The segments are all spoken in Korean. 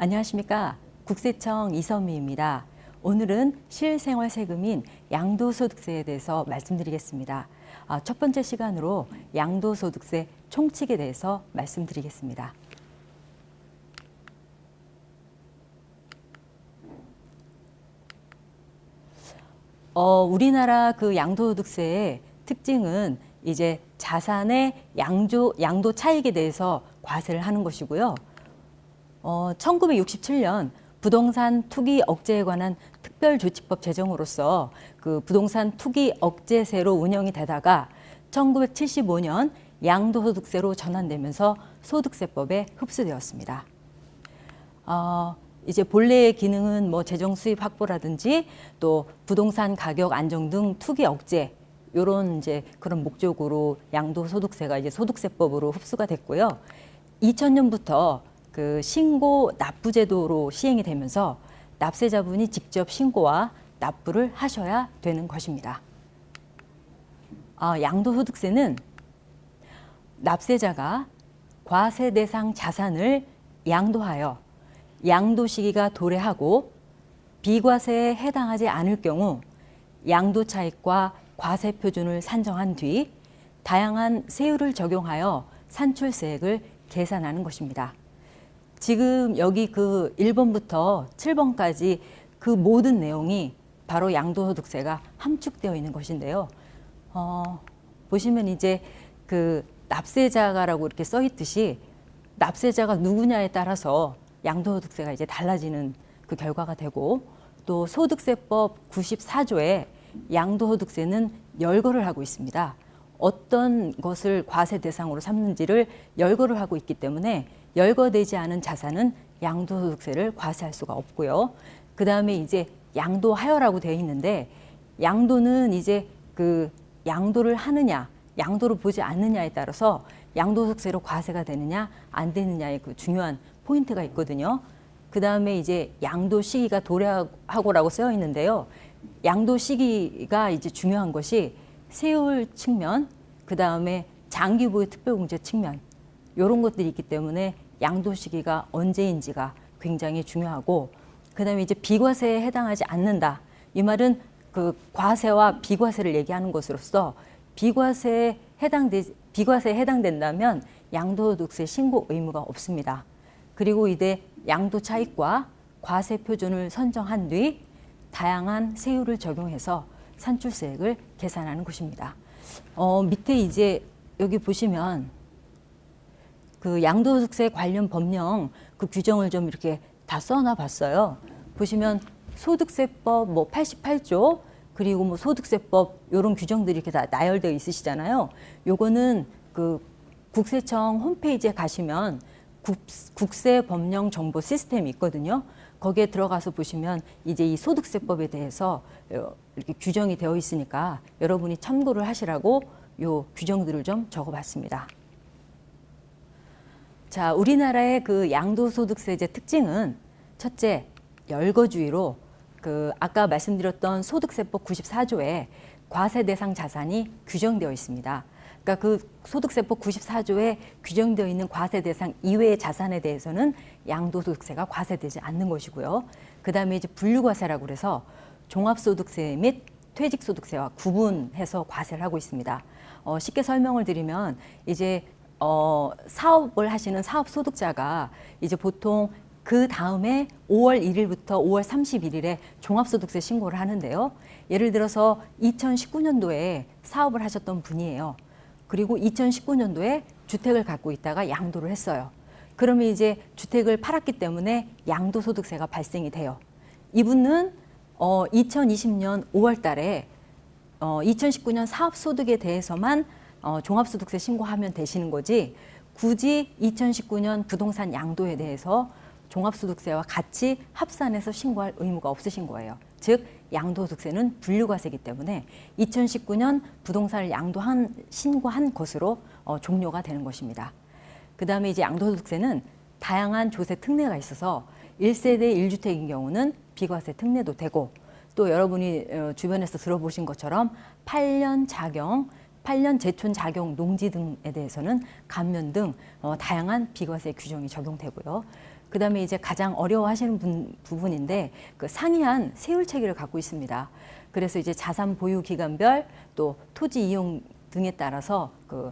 안녕하십니까. 국세청 이선미입니다. 오늘은 실생활세금인 양도소득세에 대해서 말씀드리겠습니다. 첫 번째 시간으로 양도소득세 총칙에 대해서 말씀드리겠습니다. 우리나라 그 양도소득세의 특징은 이제 자산의 양도 차익에 대해서 과세를 하는 것이고요. 1967년 부동산 투기 억제에 관한 특별조치법 제정으로서 그 부동산 투기 억제세로 운영이 되다가 1975년 양도소득세로 전환되면서 소득세법에 흡수되었습니다. 이제 본래의 기능은 뭐 재정 수입 확보라든지 또 부동산 가격 안정 등 투기 억제 이런 이제 그런 목적으로 양도소득세가 이제 소득세법으로 흡수가 됐고요. 2000년부터 그 신고 납부 제도로 시행이 되면서 납세자분이 직접 신고와 납부를 하셔야 되는 것입니다. 양도소득세는 납세자가 과세 대상 자산을 양도하여 양도 시기가 도래하고 비과세에 해당하지 않을 경우 양도 차익과 과세 표준을 산정한 뒤 다양한 세율을 적용하여 산출세액을 계산하는 것입니다. 지금 여기 그 1번부터 7번까지 그 모든 내용이 바로 양도소득세가 함축되어 있는 것인데요. 보시면 이제 그 납세자가라고 이렇게 써 있듯이 납세자가 누구냐에 따라서 양도소득세가 이제 달라지는 그 결과가 되고 또 소득세법 94조에 양도소득세는 열거를 하고 있습니다. 어떤 것을 과세 대상으로 삼는지를 열거를 하고 있기 때문에 열거되지 않은 자산은 양도소득세를 과세할 수가 없고요. 그 다음에 이제 양도하여라고 되어 있는데 양도는 이제 그 양도를 하느냐, 양도를 보지 않느냐에 따라서 양도소득세로 과세가 되느냐, 안 되느냐의 그 중요한 포인트가 있거든요. 그 다음에 이제 양도 시기가 도래하고라고 쓰여 있는데요. 양도 시기가 이제 중요한 것이 세율 측면, 그 다음에 장기보유 특별공제 측면 이런 것들이 있기 때문에 양도 시기가 언제인지가 굉장히 중요하고 그 다음에 이제 비과세에 해당하지 않는다. 이 말은 그 과세와 비과세를 얘기하는 것으로서 비과세에 해당된다면 양도소득세 신고 의무가 없습니다. 그리고 이제 양도 차익과 과세 표준을 선정한 뒤 다양한 세율을 적용해서 산출세액을 계산하는 것입니다. 밑에 이제 여기 보시면 그 양도소득세 관련 법령 그 규정을 좀 이렇게 다 써놔 봤어요. 보시면 소득세법 뭐 88조 그리고 뭐 소득세법 이런 규정들이 이렇게 다 나열되어 있으시잖아요. 요거는 그 국세청 홈페이지에 가시면 국세 법령 정보 시스템이 있거든요. 거기에 들어가서 보시면 이제 이 소득세법에 대해서 이렇게 규정이 되어 있으니까 여러분이 참고를 하시라고 요 규정들을 좀 적어봤습니다. 자, 우리나라의 그 양도소득세제 특징은 첫째, 열거주의로 그 아까 말씀드렸던 소득세법 94조에 과세 대상 자산이 규정되어 있습니다. 그러니까 그 소득세법 94조에 규정되어 있는 과세 대상 이외의 자산에 대해서는 양도소득세가 과세되지 않는 것이고요. 그 다음에 이제 분류과세라고 그래서 종합소득세 및 퇴직소득세와 구분해서 과세를 하고 있습니다. 쉽게 설명을 드리면 이제 사업을 하시는 사업소득자가 이제 보통 그 다음에 5월 1일부터 5월 31일에 종합소득세 신고를 하는데요. 예를 들어서 2019년도에 사업을 하셨던 분이에요. 그리고 2019년도에 주택을 갖고 있다가 양도를 했어요. 그러면 이제 주택을 팔았기 때문에 양도소득세가 발생이 돼요. 이분은 2020년 5월 달에 2019년 사업소득에 대해서만 종합소득세 신고하면 되시는 거지 굳이 2019년 부동산 양도에 대해서 종합소득세와 같이 합산해서 신고할 의무가 없으신 거예요. 즉 양도소득세는 분류과세이기 때문에 2019년 부동산을 신고한 것으로 종료가 되는 것입니다. 그 다음에 이제 양도소득세는 다양한 조세 특례가 있어서 1세대 1주택인 경우는 비과세 특례도 되고 또 여러분이 주변에서 들어보신 것처럼 8년 제촌 작용 농지 등에 대해서는 감면 등 다양한 비과세 규정이 적용되고요. 그다음에 이제 가장 어려워하시는 부분인데 그 상이한 세율 체계를 갖고 있습니다. 그래서 이제 자산 보유 기간별 또 토지 이용 등에 따라서 그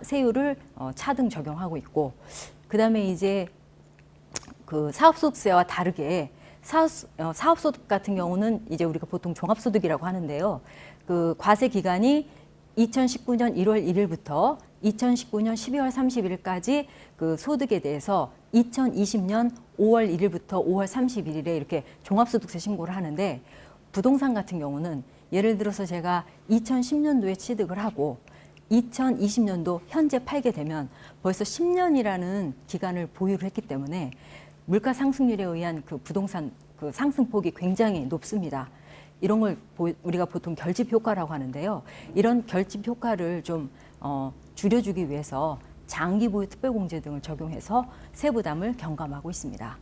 세율을 차등 적용하고 있고, 그다음에 이제 그 사업소득세와 다르게 사업소득 같은 경우는 이제 우리가 보통 종합소득이라고 하는데요. 그 과세 기간이 2019년 1월 1일부터 2019년 12월 31일까지 그 소득에 대해서 2020년 5월 1일부터 5월 31일에 이렇게 종합소득세 신고를 하는데, 부동산 같은 경우는 예를 들어서 제가 2010년도에 취득을 하고 2020년도 현재 팔게 되면 벌써 10년이라는 기간을 보유를 했기 때문에 물가 상승률에 의한 그 부동산 그 상승폭이 굉장히 높습니다. 이런 걸 우리가 보통 결집 효과라고 하는데요. 이런 결집 효과를 좀 줄여주기 위해서 장기 보유 특별공제 등을 적용해서 세부담을 경감하고 있습니다.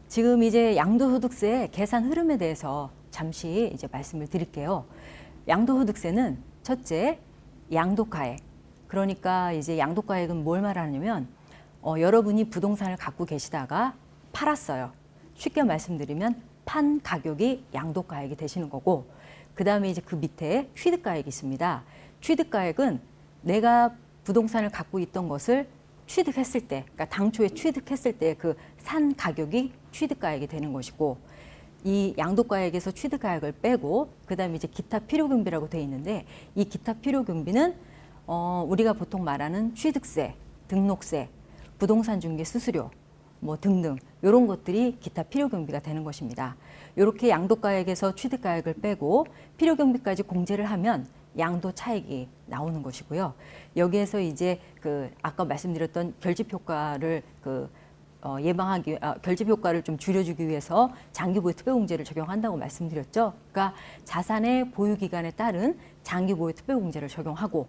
지금 이제 양도소득세 계산 흐름에 대해서 잠시 이제 말씀을 드릴게요. 양도소득세는 첫째, 양도가액. 그러니까 이제 양도가액은 뭘 말하냐면 여러분이 부동산을 갖고 계시다가 팔았어요. 쉽게 말씀드리면 판 가격이 양도가액이 되시는 거고, 그 다음에 이제 그 밑에 취득가액이 있습니다. 취득가액은 내가 부동산을 갖고 있던 것을 취득했을 때, 그러니까 당초에 취득했을 때 그 산 가격이 취득가액이 되는 것이고, 이 양도가액에서 취득가액을 빼고 그 다음에 이제 기타 필요경비라고 되어 있는데, 이 기타 필요경비는 우리가 보통 말하는 취득세, 등록세, 부동산 중개 수수료 뭐 등등 이런 것들이 기타 필요경비가 되는 것입니다. 이렇게 양도가액에서 취득가액을 빼고 필요경비까지 공제를 하면 양도 차익이 나오는 것이고요. 여기에서 이제 그 아까 말씀드렸던 결집 효과를 결집 효과를 좀 줄여주기 위해서 장기 보유 특별공제를 적용한다고 말씀드렸죠. 그러니까 자산의 보유 기간에 따른 장기 보유 특별공제를 적용하고,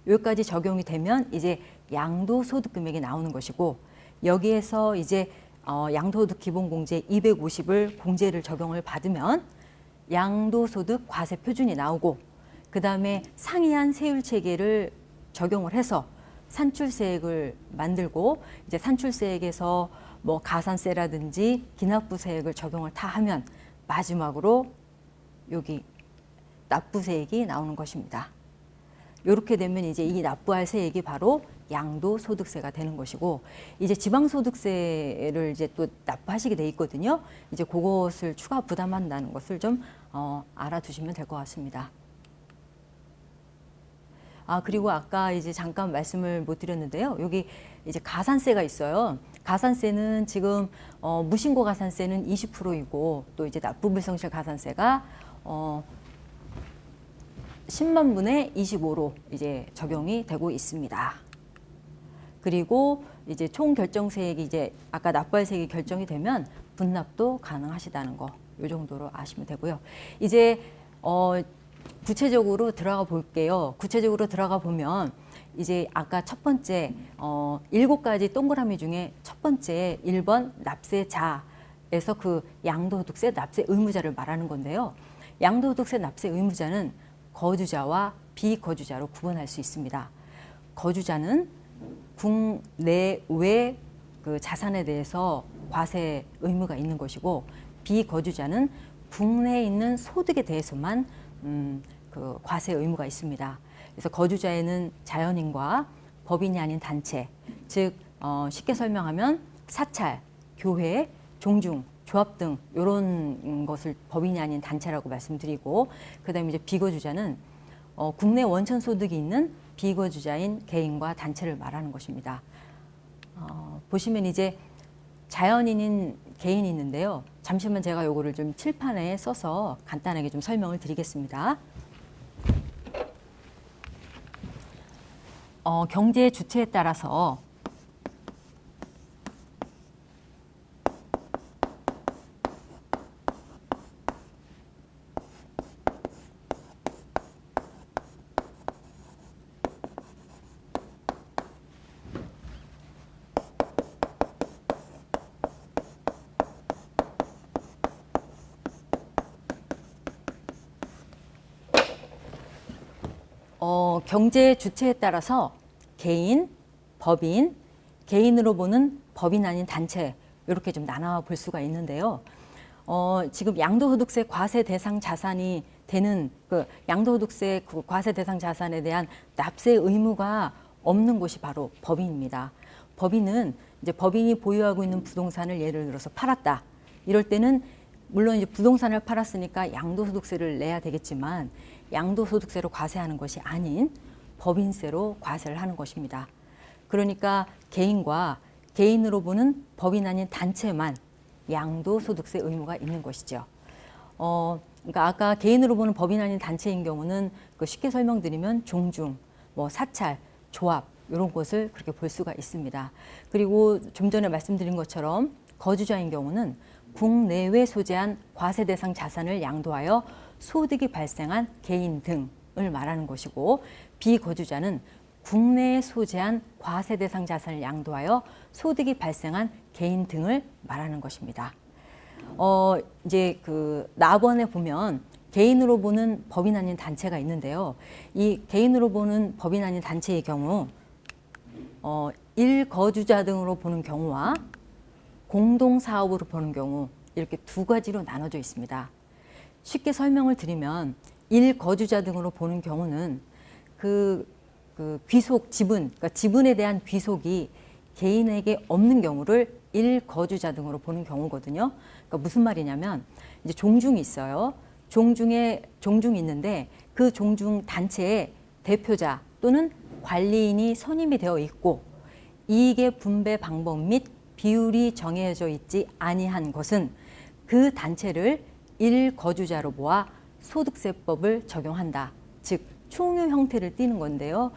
여기까지 적용이 되면 이제 양도소득 금액이 나오는 것이고, 여기에서 이제 양도소득 기본공제 250을 공제를 적용을 받으면 양도소득 과세 표준이 나오고, 그 다음에 상이한 세율 체계를 적용을 해서 산출세액을 만들고, 이제 산출세액에서 뭐 가산세라든지 기납부세액을 적용을 다 하면 마지막으로 여기 납부세액이 나오는 것입니다. 이렇게 되면 이제 이 납부할 세액이 바로 양도소득세가 되는 것이고, 이제 지방소득세를 이제 또 납부하시게 돼 있거든요. 이제 그것을 추가 부담한다는 것을 좀 알아두시면 될 것 같습니다. 그리고 아까 이제 잠깐 말씀을 못 드렸는데요. 여기 이제 가산세가 있어요. 가산세는 지금 무신고 가산세는 20%이고, 또 이제 납부불성실 가산세가 10만 분의 25로 이제 적용이 되고 있습니다. 그리고 이제 총 결정세액이 이제 아까 납부할 세액이 결정이 되면 분납도 가능하시다는 거, 이 정도로 아시면 되고요. 이제 구체적으로 들어가 볼게요. 구체적으로 들어가 보면 이제 아까 첫 번째 7가지 동그라미 중에 첫 번째 1번 납세자에서 그 양도소득세 납세 의무자를 말하는 건데요. 양도소득세 납세 의무자는 거주자와 비거주자로 구분할 수 있습니다. 거주자는 국내외 그 자산에 대해서 과세 의무가 있는 것이고, 비거주자는 국내에 있는 소득에 대해서만 그 과세 의무가 있습니다. 그래서 거주자에는 자연인과 법인이 아닌 단체, 즉 쉽게 설명하면 사찰, 교회, 종중, 조합 등 이런 것을 법인이 아닌 단체라고 말씀드리고, 그다음에 이제 비거주자는 국내 원천 소득이 있는 비거주자인 개인과 단체를 말하는 것입니다. 보시면 이제 자연인인 개인이 있는데요. 잠시만 제가 요거를 좀 칠판에 써서 간단하게 좀 설명을 드리겠습니다. 경제 주체에 따라서 경제 주체에 따라서 개인, 법인, 개인으로 보는 법인 아닌 단체 이렇게 좀 나눠 볼 수가 있는데요. 지금 양도소득세 과세 대상 자산이 되는 그 양도소득세 그 과세 대상 자산에 대한 납세 의무가 없는 곳이 바로 법인입니다. 법인은 이제 법인이 보유하고 있는 부동산을 예를 들어서 팔았다. 이럴 때는 물론 이제 부동산을 팔았으니까 양도소득세를 내야 되겠지만 양도소득세로 과세하는 것이 아닌 법인세로 과세를 하는 것입니다. 그러니까 개인과 개인으로 보는 법인 아닌 단체만 양도소득세 의무가 있는 것이죠. 그러니까 아까 개인으로 보는 법인 아닌 단체인 경우는 그 쉽게 설명드리면 종중, 뭐 사찰, 조합 이런 것을 그렇게 볼 수가 있습니다. 그리고 좀 전에 말씀드린 것처럼 거주자인 경우는 국내외 소재한 과세 대상 자산을 양도하여 소득이 발생한 개인 등을 말하는 것이고, 비거주자는 국내에 소재한 과세 대상 자산을 양도하여 소득이 발생한 개인 등을 말하는 것입니다. 이제 그 나번에 보면 개인으로 보는 법인 아닌 단체가 있는데요. 이 개인으로 보는 법인 아닌 단체의 경우 1거주자 등으로 보는 경우와 공동사업으로 보는 경우 이렇게 두 가지로 나눠져 있습니다. 쉽게 설명을 드리면 1거주자 등으로 보는 경우는 그 귀속 지분, 그러니까 지분에 대한 귀속이 개인에게 없는 경우를 1거주자 등으로 보는 경우거든요. 그러니까 무슨 말이냐면 이제 종중이 있어요. 종중이 있는데 그 종중 단체에 대표자 또는 관리인이 선임이 되어 있고 이익의 분배 방법 및 비율이 정해져 있지 아니한 것은 그 단체를 1거주자로 보아 소득세법을 적용한다. 즉 총유 형태를 띠는 건데요.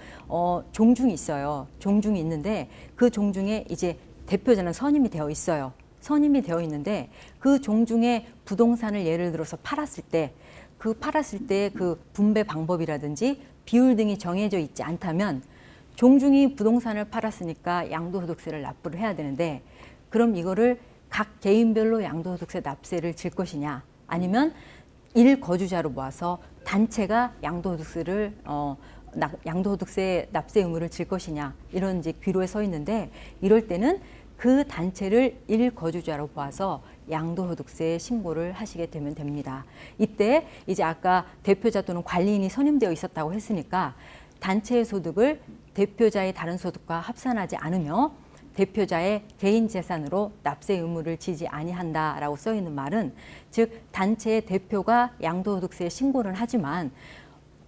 종중이 있어요. 종중이 있는데 그 종중에 이제 대표자는 선임이 되어 있어요. 선임이 되어 있는데 그 종중의 부동산을 예를 들어서 팔았을 때 그 분배 방법이라든지 비율 등이 정해져 있지 않다면 종중이 부동산을 팔았으니까 양도소득세를 납부를 해야 되는데 그럼 이거를 각 개인별로 양도소득세 납세를 질 것이냐 아니면 1거주자로 모아서 단체가 양도소득세 납세 의무를 질 것이냐 이런 이제 귀로에 서 있는데 이럴 때는 그 단체를 1거주자로 보아서 양도소득세 신고를 하시게 되면 됩니다. 이때 이제 아까 대표자 또는 관리인이 선임되어 있었다고 했으니까 단체의 소득을 대표자의 다른 소득과 합산하지 않으며 대표자의 개인 재산으로 납세 의무를 지지 아니한다라고 써 있는 말은 즉 단체의 대표가 양도소득세 신고를 하지만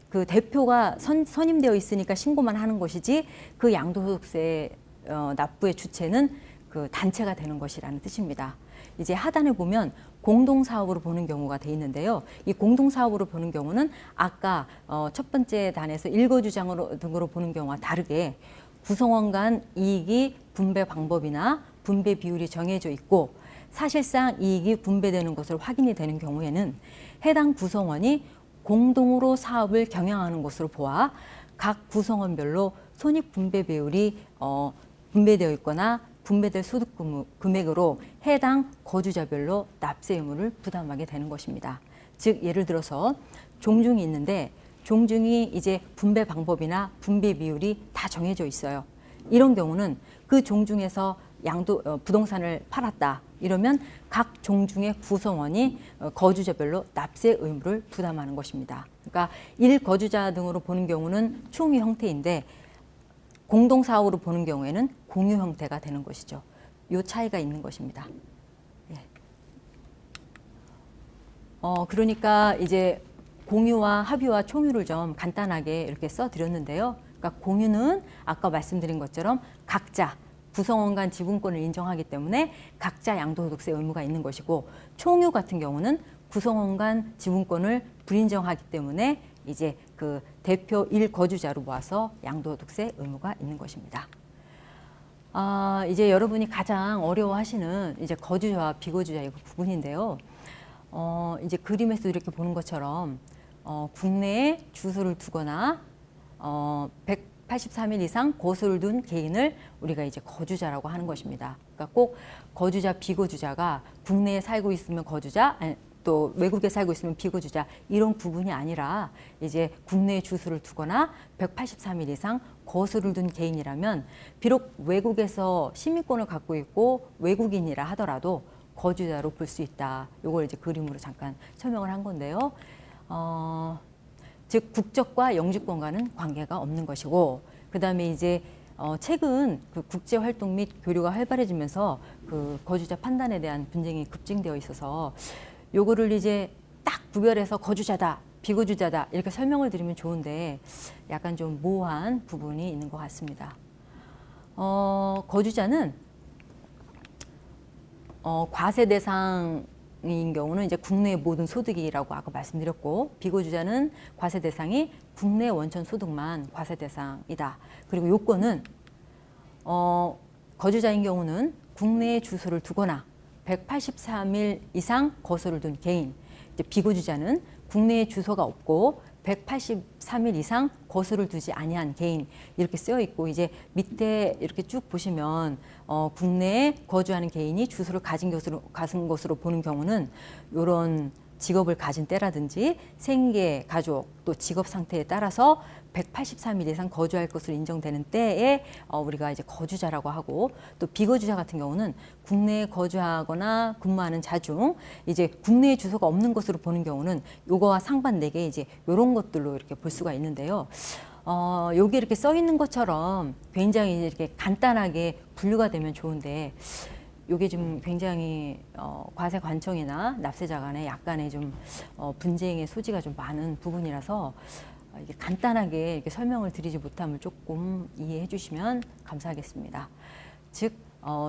그 대표가 선임되어 있으니까 신고만 하는 것이지 그 양도소득세 납부의 주체는 그 단체가 되는 것이라는 뜻입니다. 이제 하단에 보면 공동사업으로 보는 경우가 돼 있는데요. 이 공동사업으로 보는 경우는 아까 첫 번째 단에서 1거주자 등으로 보는 경우와 다르게 구성원 간 이익이 분배 방법이나 분배 비율이 정해져 있고 사실상 이익이 분배되는 것으로 확인이 되는 경우에는 해당 구성원이 공동으로 사업을 경영하는 것으로 보아 각 구성원별로 손익 분배 비율이 분배되어 있거나 분배될 소득 금액으로 해당 거주자별로 납세 의무를 부담하게 되는 것입니다. 즉 예를 들어서 종중이 있는데 종중이 이제 분배 방법이나 분배 비율이 다 정해져 있어요. 이런 경우는 그 종중에서 부동산을 팔았다. 이러면 각 종중의 구성원이 거주자별로 납세 의무를 부담하는 것입니다. 그러니까 1거주자 등으로 보는 경우는 총유 형태인데 공동사업으로 보는 경우에는 공유 형태가 되는 것이죠. 이 차이가 있는 것입니다. 예. 그러니까 이제 공유와 합유와 총유를 좀 간단하게 이렇게 써드렸는데요. 그러니까 공유는 아까 말씀드린 것처럼 각자 구성원 간 지분권을 인정하기 때문에 각자 양도소득세 의무가 있는 것이고 총유 같은 경우는 구성원 간 지분권을 불인정하기 때문에 이제 그 대표 1거주자로 모아서 양도소득세 의무가 있는 것입니다. 이제 여러분이 가장 어려워하시는 이제 거주자와 비거주자의 구분인데요. 이제 그림에서 이렇게 보는 것처럼 국내에 주소를 두거나 183일 이상 거소를 둔 개인을 우리가 이제 거주자라고 하는 것입니다. 그러니까 꼭 거주자, 비거주자가 국내에 살고 있으면 거주자, 아니, 또 외국에 살고 있으면 비거주자 이런 구분이 아니라 이제 국내에 주소를 두거나 183일 이상 거소를 둔 개인이라면 비록 외국에서 시민권을 갖고 있고 외국인이라 하더라도 거주자로 볼 수 있다. 이걸 이제 그림으로 잠깐 설명을 한 건데요. 즉 국적과 영주권과는 관계가 없는 것이고, 그 다음에 이제 최근 그 국제 활동 및 교류가 활발해지면서 그 거주자 판단에 대한 분쟁이 급증되어 있어서 요거를 이제 딱 구별해서 거주자다, 비거주자다 이렇게 설명을 드리면 좋은데 약간 좀 모호한 부분이 있는 것 같습니다. 거주자는 과세 대상인 경우는 이제 국내 모든 소득이라고 아까 말씀드렸고, 비거주자는 과세 대상이 국내 원천 소득만 과세 대상이다. 그리고 요건은 거주자인 경우는 국내에 주소를 두거나 183일 이상 거소를 둔 개인, 이제 비거주자는 국내에 주소가 없고 183일 이상 거소를 두지 아니한 개인 이렇게 쓰여 있고, 이제 밑에 이렇게 쭉 보시면 국내에 거주하는 개인이 주소를 가진 것으로 보는 경우는 이런 직업을 가진 때라든지 생계, 가족, 또 직업 상태에 따라서 183일 이상 거주할 것으로 인정되는 때에 우리가 이제 거주자라고 하고, 또 비거주자 같은 경우는 국내에 거주하거나 근무하는 자 중 이제 국내에 주소가 없는 것으로 보는 경우는 요거와 상반되게 이제 요런 것들로 이렇게 볼 수가 있는데요. 여기 이렇게 써 있는 것처럼 굉장히 이렇게 간단하게 분류가 되면 좋은데, 요게 좀 굉장히 과세 관청이나 납세자 간에 약간의 좀 분쟁의 소지가 좀 많은 부분이라서 이게 간단하게 이렇게 설명을 드리지 못함을 조금 이해해 주시면 감사하겠습니다. 즉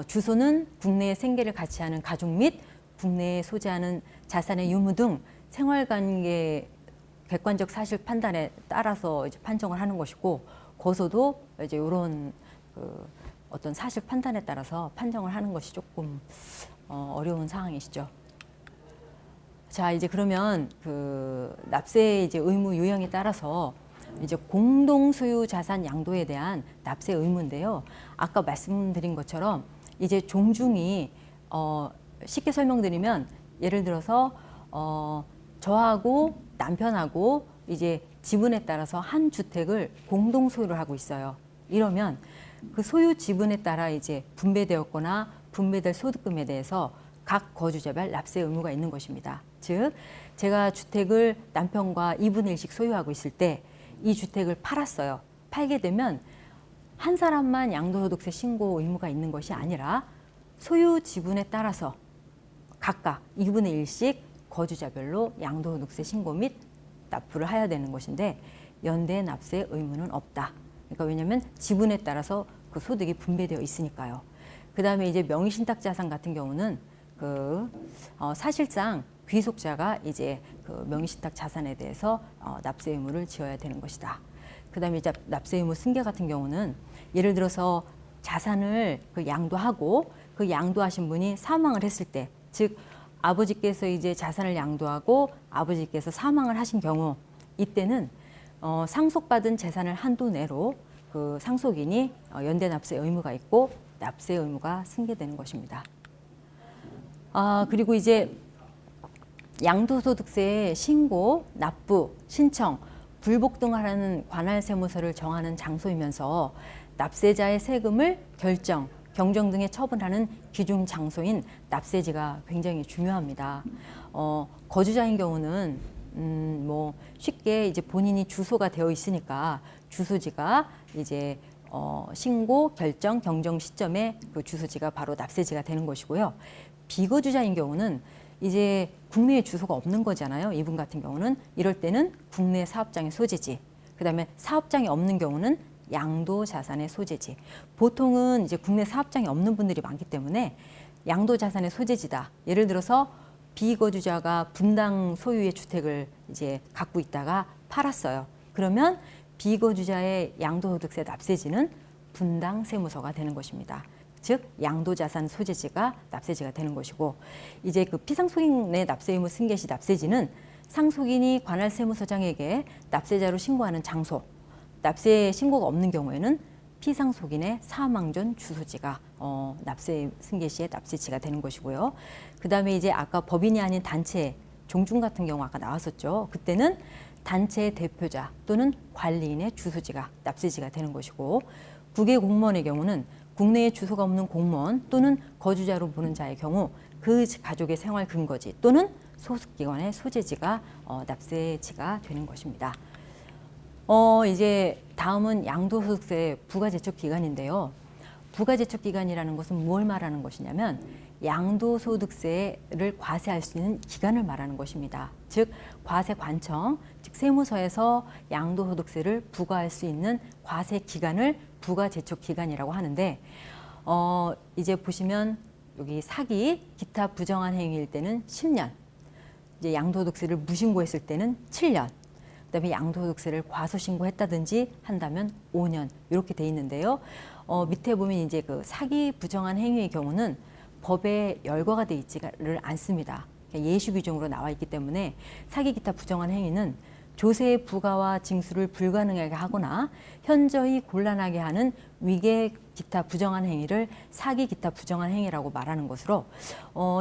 주소는 국내에 생계를 같이 하는 가족 및 국내에 소지하는 자산의 유무 등 생활관계 객관적 사실 판단에 따라서 이제 판정을 하는 것이고, 거소도 이제 이런 어떤 사실 판단에 따라서 판정을 하는 것이 조금 어려운 상황이시죠. 자, 이제 그러면 그 납세 이제 의무 유형에 따라서 이제 공동 소유 자산 양도에 대한 납세 의무인데요. 아까 말씀드린 것처럼 이제 종중이 쉽게 설명드리면, 예를 들어서 저하고 남편하고 이제 지분에 따라서 한 주택을 공동 소유를 하고 있어요. 이러면 그 소유 지분에 따라 이제 분배되었거나 분배될 소득금에 대해서 각 거주자별 납세 의무가 있는 것입니다. 즉, 제가 주택을 남편과 2분의 1씩 소유하고 있을 때 이 주택을 팔았어요. 팔게 되면 한 사람만 양도소득세 신고 의무가 있는 것이 아니라 소유 지분에 따라서 각각 2분의 1씩 거주자별로 양도소득세 신고 및 납부를 해야 되는 것인데, 연대 납세 의무는 없다. 그러니까 왜냐하면 지분에 따라서 그 소득이 분배되어 있으니까요. 그 다음에 이제 명의신탁 자산 같은 경우는 사실상 귀속자가 이제 그 명의신탁 자산에 대해서 납세 의무를 지어야 되는 것이다. 그 다음에 이제 납세 의무 승계 같은 경우는 예를 들어서 자산을 그 양도하고 그 양도하신 분이 사망을 했을 때, 즉 아버지께서 이제 자산을 양도하고 아버지께서 사망을 하신 경우, 이때는 상속받은 재산을 한도 내로 그 상속인이 연대 납세 의무가 있고 납세 의무가 승계되는 것입니다. 그리고 이제 양도소득세 신고, 납부, 신청, 불복 등을 하는 관할세무서를 정하는 장소이면서 납세자의 세금을 결정, 경정 등에 처분하는 기준 장소인 납세지가 굉장히 중요합니다. 거주자인 경우는 뭐 쉽게 이제 본인이 주소가 되어 있으니까 주소지가 이제 신고, 결정, 경정 시점에 그 주소지가 바로 납세지가 되는 것이고요. 비거주자인 경우는 이제 국내에 주소가 없는 거잖아요. 이분 같은 경우는 이럴 때는 국내 사업장의 소재지, 그다음에 사업장이 없는 경우는 양도 자산의 소재지. 보통은 이제 국내 사업장이 없는 분들이 많기 때문에 양도 자산의 소재지다. 예를 들어서 비거주자가 분당 소유의 주택을 이제 갖고 있다가 팔았어요. 그러면 비거주자의 양도소득세 납세지는 분당 세무서가 되는 것입니다. 즉 양도자산 소재지가 납세지가 되는 것이고, 이제 그 피상속인의 납세 의무 승계 시 납세지는 상속인이 관할 세무서장에게 납세자로 신고하는 장소, 납세 신고가 없는 경우에는 피상속인의 사망 전 주소지가 납세 승계 시의 납세지가 되는 것이고요. 그 다음에 이제 아까 법인이 아닌 단체 종중 같은 경우 아까 나왔었죠. 그때는 단체의 대표자 또는 관리인의 주소지가 납세지가 되는 것이고, 국외 공무원의 경우는 국내에 주소가 없는 공무원 또는 거주자로 보는 자의 경우 그 가족의 생활 근거지 또는 소속기관의 소재지가 납세지가 되는 것입니다. 이제 다음은 양도소득세 부가제척기간인데요. 부가제척기간이라는 것은 무엇을 말하는 것이냐면 양도소득세를 과세할 수 있는 기간을 말하는 것입니다. 즉 과세관청, 즉 세무서에서 양도소득세를 부과할 수 있는 과세 기간을 부가제척기간이라고 하는데, 이제 보시면 여기 사기, 기타 부정한 행위일 때는 10년, 이제 양도소득세를 무신고했을 때는 7년, 그다음에 양도소득세를 과소신고했다든지 한다면 5년 이렇게 돼 있는데요. 밑에 보면 이제 그 사기 부정한 행위의 경우는 법에 열거가 돼 있지를 않습니다. 예시 규정으로 나와 있기 때문에 사기 기타 부정한 행위는 조세의 부과와 징수를 불가능하게 하거나 현저히 곤란하게 하는 위계 기타 부정한 행위를 사기 기타 부정한 행위라고 말하는 것으로,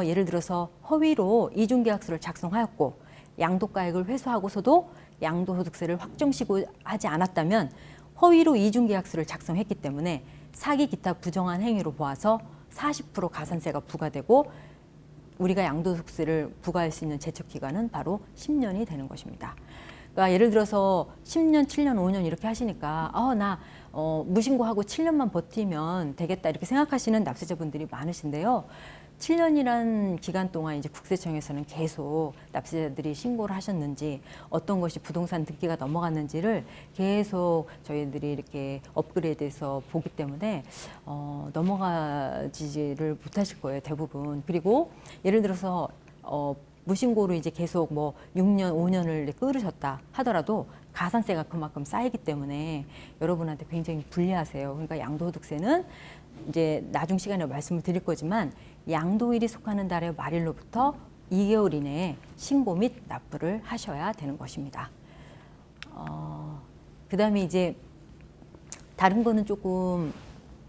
예를 들어서 허위로 이중계약서를 작성하였고 양도가액을 회수하고서도 양도소득세를 확정신고하지 않았다면 허위로 이중계약서를 작성했기 때문에 사기 기타 부정한 행위로 보아서 40% 가산세가 부과되고 우리가 양도소득세를 부과할 수 있는 제척기간은 바로 10년이 되는 것입니다. 그러니까 예를 들어서 10년, 7년, 5년 이렇게 하시니까 나 무신고하고 7년만 버티면 되겠다 이렇게 생각하시는 납세자분들이 많으신데요. 7년이란 기간 동안 이제 국세청에서는 계속 납세자들이 신고를 하셨는지 어떤 것이 부동산 등기가 넘어갔는지를 계속 저희들이 이렇게 업그레이드해서 보기 때문에 넘어가지를 못하실 거예요, 대부분. 그리고 예를 들어서 무신고로 이제 계속 뭐 6년, 5년을 끌으셨다 하더라도 가산세가 그만큼 쌓이기 때문에 여러분한테 굉장히 불리하세요. 그러니까 양도소득세는 이제 나중 시간에 말씀을 드릴 거지만 양도일이 속하는 달의 말일로부터 2개월 이내에 신고 및 납부를 하셔야 되는 것입니다. 그 다음에 이제 다른 거는 조금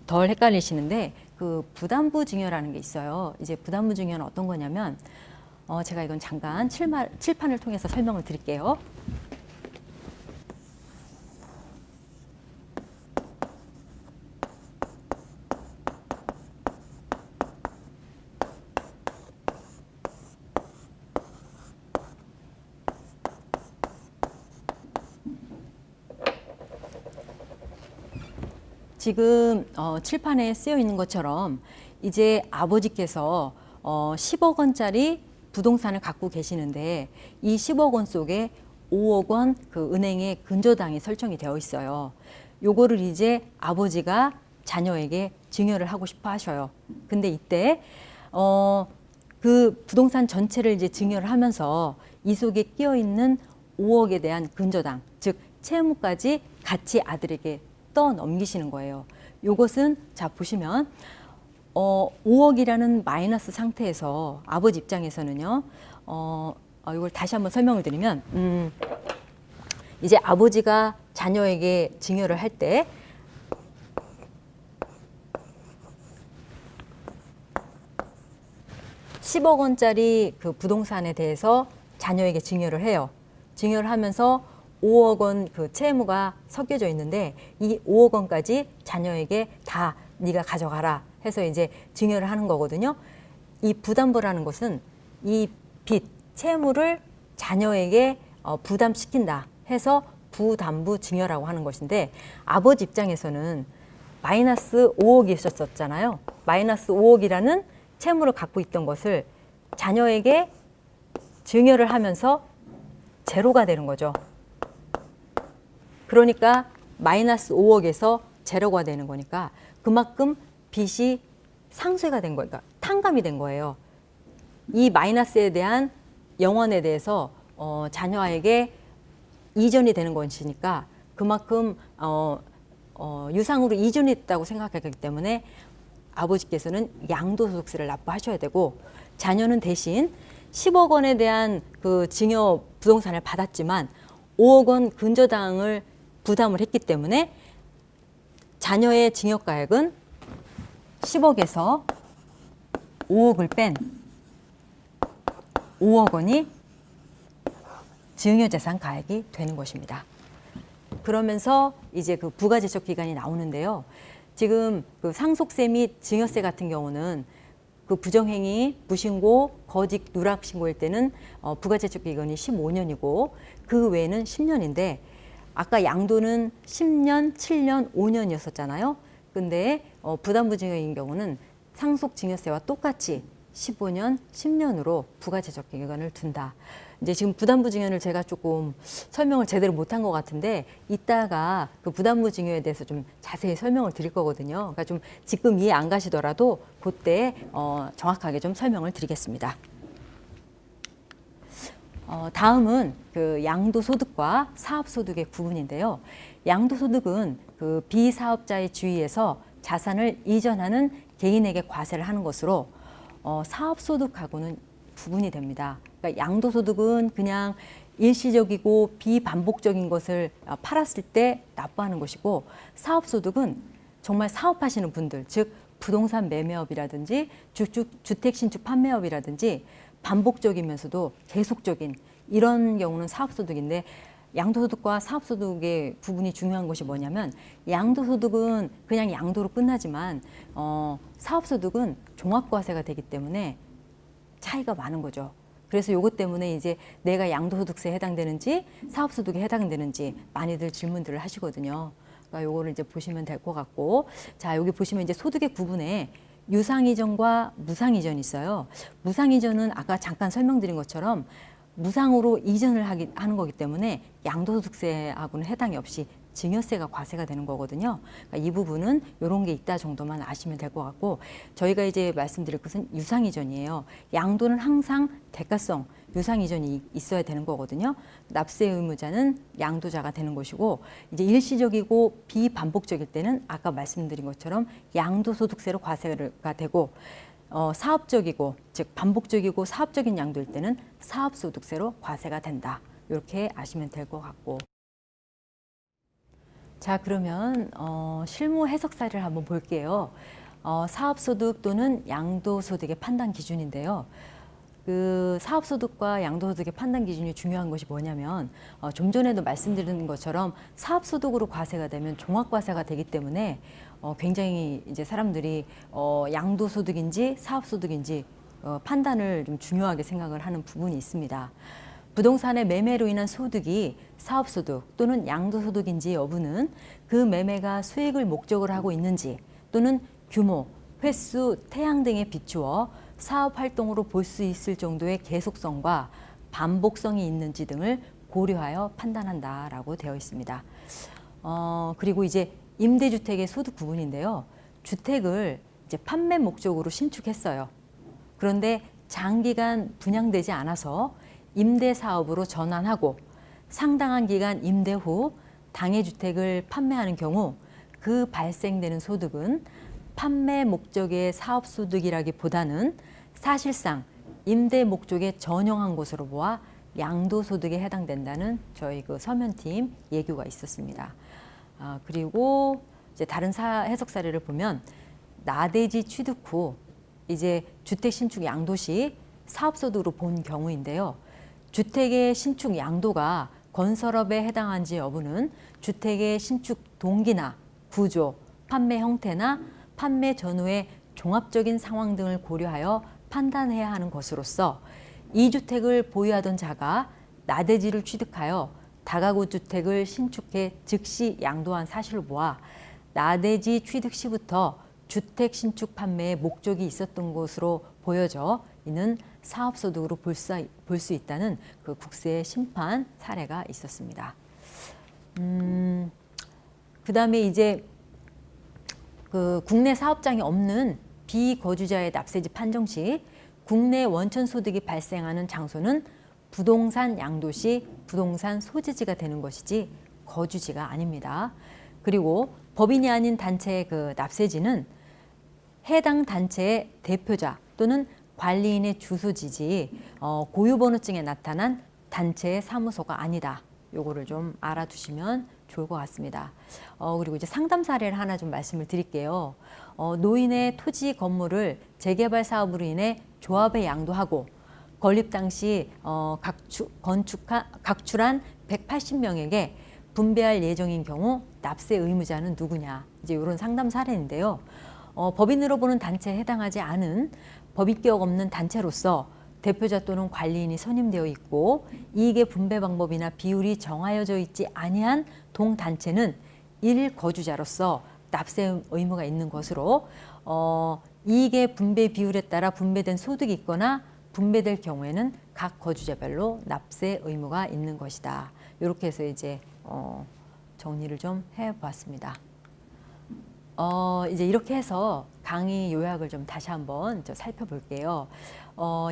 덜 헷갈리시는데 그 부담부 증여라는 게 있어요. 이제 부담부 증여는 어떤 거냐면 제가 이건 잠깐 칠판을 통해서 설명을 드릴게요. 지금 칠판에 쓰여 있는 것처럼 이제 아버지께서 10억 원짜리 부동산을 갖고 계시는데 이 10억 원 속에 5억 원 그 은행에 근저당이 설정이 되어 있어요. 요거를 이제 아버지가 자녀에게 증여를 하고 싶어 하셔요. 근데 이때 그 부동산 전체를 이제 증여를 하면서 이 속에 끼어 있는 5억에 대한 근저당, 즉 채무까지 같이 아들에게 넘기시는 거예요. 요것은 자 보시면 5억이라는 마이너스 상태에서 아버지 입장에서는요. 이걸 다시 한번 설명을 드리면 이제 아버지가 자녀에게 증여를 할 때 (10억 원짜리) 그 부동산에 대해서 자녀에게 증여를 해요. 증여를 하면서 5억 원 그 채무가 섞여져 있는데 이 5억 원까지 자녀에게 다 네가 가져가라 해서 이제 증여를 하는 거거든요. 이 부담부라는 것은 이 빚, 채무를 자녀에게 부담시킨다 해서 부담부 증여라고 하는 것인데 아버지 입장에서는 마이너스 5억이 있었잖아요. 마이너스 5억이라는 채무를 갖고 있던 것을 자녀에게 증여를 하면서 제로가 되는 거죠. 그러니까 마이너스 5억에서 제로가 되는 거니까 그만큼 빚이 상쇄가 된 거니까 탕감이 된 거예요. 이 마이너스에 대한 영원에 대해서 자녀에게 이전이 되는 것이니까 그만큼 유상으로 이전이 됐다고 생각하기 때문에 아버지께서는 양도소득세를 납부하셔야 되고 자녀는 대신 10억 원에 대한 그 증여 부동산을 받았지만 5억 원 근저당을 부담을 했기 때문에 자녀의 증여가액은 10억에서 5억을 뺀 5억 원이 증여재산 가액이 되는 것입니다. 그러면서 이제 그 부가제적 기간이 나오는데요. 지금 그 상속세 및 증여세 같은 경우는 그 부정행위, 무신고, 거짓 누락 신고일 때는 부가제적 기간이 15년이고 그 외에는 10년인데 아까 양도는 10년, 7년, 5년이었었잖아요. 근데 부담부증여인 경우는 상속증여세와 똑같이 15년, 10년으로 부가제적 기간을 둔다. 이제 지금 부담부증여를 제가 조금 설명을 제대로 못한 것 같은데 이따가 그 부담부증여에 대해서 좀 자세히 설명을 드릴 거거든요. 그러니까 좀 지금 이해 안 가시더라도 그때 정확하게 좀 설명을 드리겠습니다. 다음은 그 양도소득과 사업소득의 구분인데요. 양도소득은 그 비사업자의 지위에서 자산을 이전하는 개인에게 과세를 하는 것으로 사업소득하고는 구분이 됩니다. 그러니까 양도소득은 그냥 일시적이고 비반복적인 것을 팔았을 때 납부하는 것이고 사업소득은 정말 사업하시는 분들, 즉 부동산 매매업이라든지 주택 신축 판매업이라든지 반복적이면서도 계속적인 이런 경우는 사업소득인데 양도소득과 사업소득의 구분이 중요한 것이 뭐냐면 양도소득은 그냥 양도로 끝나지만 사업소득은 종합과세가 되기 때문에 차이가 많은 거죠. 그래서 요것 때문에 이제 내가 양도소득세에 해당되는지 사업소득에 해당되는지 많이들 질문들을 하시거든요. 그러니까 요거를 이제 보시면 될 것 같고 자 여기 보시면 이제 소득의 구분에 유상이전과 무상이전이 있어요. 무상이전은 아까 잠깐 설명드린 것처럼 무상으로 이전을 하는 거기 때문에 양도소득세하고는 해당이 없이 증여세가 과세가 되는 거거든요. 그러니까 이 부분은 이런 게 있다 정도만 아시면 될 것 같고 저희가 이제 말씀드릴 것은 유상이전이에요. 양도는 항상 대가성 유상이전이 있어야 되는 거거든요. 납세 의무자는 양도자가 되는 것이고 이제 일시적이고 비반복적일 때는 아까 말씀드린 것처럼 양도소득세로 과세가 되고 사업적이고 즉 반복적이고 사업적인 양도일 때는 사업소득세로 과세가 된다. 이렇게 아시면 될 것 같고 자 그러면 실무 해석 사례를 한번 볼게요. 사업소득 또는 양도소득의 판단 기준인데요. 그 사업소득과 양도소득의 판단 기준이 중요한 것이 뭐냐면 좀 전에도 말씀드린 것처럼 사업소득으로 과세가 되면 종합과세가 되기 때문에 굉장히 이제 사람들이 양도소득인지 사업소득인지 판단을 좀 중요하게 생각을 하는 부분이 있습니다. 부동산의 매매로 인한 소득이 사업소득 또는 양도소득인지 여부는 그 매매가 수익을 목적으로 하고 있는지 또는 규모, 횟수, 태양 등에 비추어 사업활동으로 볼 수 있을 정도의 계속성과 반복성이 있는지 등을 고려하여 판단한다라고 되어 있습니다. 그리고 이제 임대주택의 소득 구분인데요. 주택을 이제 판매 목적으로 신축했어요. 그런데 장기간 분양되지 않아서 임대사업으로 전환하고 상당한 기간 임대 후 당해주택을 판매하는 경우 그 발생되는 소득은 판매 목적의 사업소득이라기보다는 사실상 임대 목적에 전용한 것으로 보아 양도소득에 해당된다는 저희 그 서면팀 예규가 있었습니다. 그리고 이제 다른 해석 사례를 보면 나대지 취득 후 이제 주택 신축 양도 시 사업소득으로 본 경우인데요. 주택의 신축 양도가 건설업에 해당한지 여부는 주택의 신축 동기나 구조, 판매 형태나 판매 전후의 종합적인 상황 등을 고려하여 판단해야 하는 것으로서 이 주택을 보유하던 자가 나대지를 취득하여 다가구 주택을 신축해 즉시 양도한 사실을 보아 나대지 취득 시부터 주택 신축 판매에 목적이 있었던 것으로 보여져 이는 사업소득으로 볼 수 있다는 그 국세 심판 사례가 있었습니다. 그다음에 이제 그 국내 사업장이 없는 비거주자의 납세지 판정 시 국내 원천 소득이 발생하는 장소는 부동산 양도 시 부동산 소재지가 되는 것이지 거주지가 아닙니다. 그리고 법인이 아닌 단체의 그 납세지는 해당 단체의 대표자 또는 관리인의 주소지지 고유번호증에 나타난 단체의 사무소가 아니다. 요거를 좀 알아두시면 좋을 것 같습니다. 그리고 이제 상담 사례를 하나 좀 말씀을 드릴게요. 노인의 토지 건물을 재개발 사업으로 인해 조합에 양도하고 건립 당시 각출한 180명에게 분배할 예정인 경우 납세 의무자는 누구냐, 이제 이런 상담 사례인데요. 법인으로 보는 단체에 해당하지 않은 법인격 없는 단체로서 대표자 또는 관리인이 선임되어 있고 이익의 분배 방법이나 비율이 정하여져 있지 아니한 동단체는 1거주자로서 납세 의무가 있는 것으로 이익의 분배 비율에 따라 분배된 소득이 있거나 분배될 경우에는 각 거주자별로 납세 의무가 있는 것이다. 이렇게 해서 이제 정리를 좀 해봤습니다. 이제 이렇게 해서 강의 요약을 좀 다시 한번 살펴볼게요.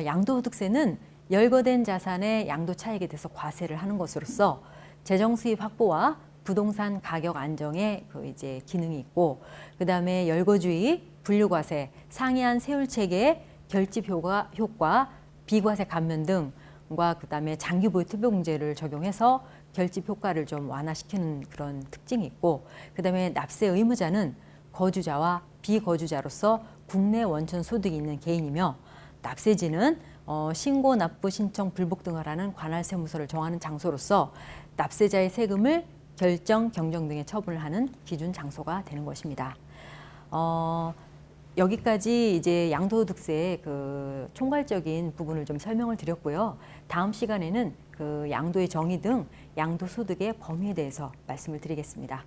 양도소득세는 열거된 자산의 양도 차익에 대해서 과세를 하는 것으로서 재정 수입 확보와 부동산 가격 안정에 이제 기능이 있고, 그 다음에 열거주의, 분류과세, 상이한 세율 체계, 결집 효과, 비과세 감면 등과 그 다음에 장기보유 특별공제를 적용해서 결집 효과를 좀 완화시키는 그런 특징이 있고, 그 다음에 납세 의무자는 거주자와 비거주자로서 국내 원천 소득이 있는 개인이며, 납세지는 신고, 납부, 신청, 불복 등을 하는 관할세무서를 정하는 장소로서 납세자의 세금을 결정, 경정 등의 처분을 하는 기준 장소가 되는 것입니다. 여기까지 이제 양도소득세의 그 총괄적인 부분을 좀 설명을 드렸고요. 다음 시간에는 그 양도의 정의 등 양도소득의 범위에 대해서 말씀을 드리겠습니다.